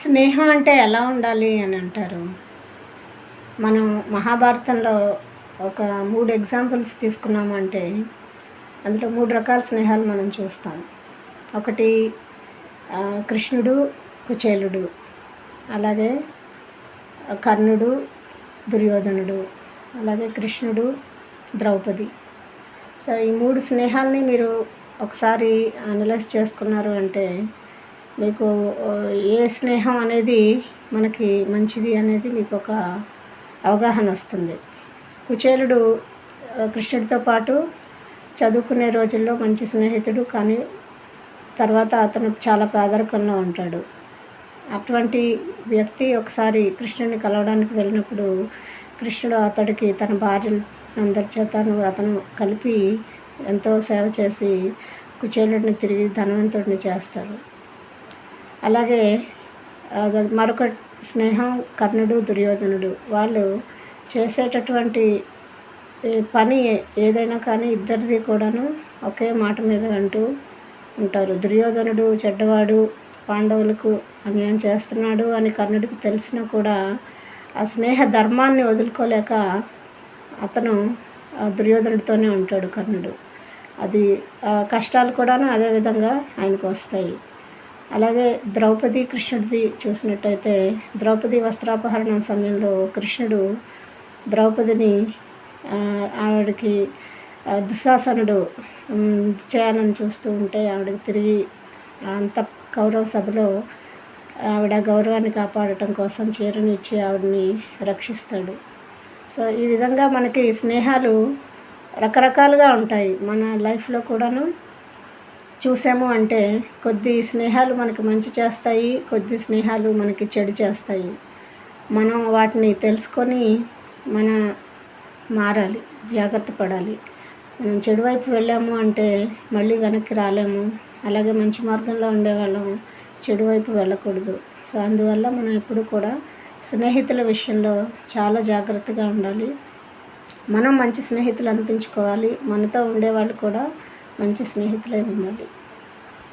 స్నేహం అంటే ఎలా ఉండాలి అని అంటారు. మనం మహాభారతంలో ఒక 3 ఎగ్జాంపుల్స్ తీసుకున్నామంటే, అందులో 3 రకాల స్నేహాలు మనం చూస్తాం. ఒకటి కృష్ణుడు, కుచేలుడు, అలాగే కర్ణుడు, దుర్యోధనుడు, అలాగే కృష్ణుడు, ద్రౌపది. సో, ఈ 3 స్నేహాల్ని మీరు ఒకసారి అనలైజ్ చేసుకున్నారు అంటే, మీకు ఏ స్నేహం అనేది మనకి మంచిది అనేది మీకొక అవగాహన వస్తుంది. కుచేలుడు కృష్ణుడితో పాటు చదువుకునే రోజుల్లో మంచి స్నేహితుడు, కానీ తర్వాత అతను చాలా పేదరికంలో ఉంటాడు. అటువంటి వ్యక్తి ఒకసారి కృష్ణుడిని కలవడానికి వెళ్ళినప్పుడు, కృష్ణుడు అతడికి తన భార్యలందరి చేతను అతను కలిపి ఎంతో సేవ చేసి కుచేలుడిని తిరిగి ధనవంతుడిని చేస్తాడు. అలాగే మరొక స్నేహం కర్ణుడు, దుర్యోధనుడు. వాళ్ళు చేసేటటువంటి పని ఏదైనా కానీ ఇద్దరిది కూడాను ఒకే మాట మీద అంటూ ఉంటారు. దుర్యోధనుడు చెడ్డవాడు, పాండవులకు అన్యాయం చేస్తున్నాడు అని కర్ణుడికి తెలిసినా కూడా ఆ స్నేహ ధర్మాన్ని వదులుకోలేక అతను దుర్యోధనుడితోనే ఉంటాడు కర్ణుడు. అది కష్టాలు కూడాను అదే విధంగా ఆయనకు వస్తాయి. అలాగే ద్రౌపది, కృష్ణుడిది చూసినట్టయితే, ద్రౌపది వస్త్రాపహరణం సమయంలో కృష్ణుడు ద్రౌపదిని ఆవిడకి దుశ్శాసనుడు చేయాలని చూస్తూ ఉంటే ఆవిడకి తిరిగి అంత కౌరవ సభలో ఆవిడ గౌరవాన్ని కాపాడటం కోసం చీరని ఇచ్చి ఆవిడని రక్షిస్తాడు. సో, ఈ విధంగా మనకి స్నేహాలు రకరకాలుగా ఉంటాయి. మన లైఫ్లో కూడాను చూసాము అంటే, కొద్ది స్నేహాలు మనకి మంచి చేస్తాయి, కొద్ది స్నేహాలు మనకి చెడు చేస్తాయి. మనం వాటిని తెలుసుకొని మారాలి, జాగ్రత్త పడాలి. మనం చెడు వైపు వెళ్ళాము అంటే మళ్ళీ వెనక్కి రాలేము. అలాగే మంచి మార్గంలో ఉండేవాళ్ళం చెడు వైపు వెళ్ళకూడదు. సో, అందువల్ల మనం ఎప్పుడు కూడా స్నేహితుల విషయంలో చాలా జాగ్రత్తగా ఉండాలి. మనం మంచి స్నేహితులు అనిపించుకోవాలి. మనతో ఉండేవాళ్ళు కూడా మంచి స్నేహితులై ఉండాలి.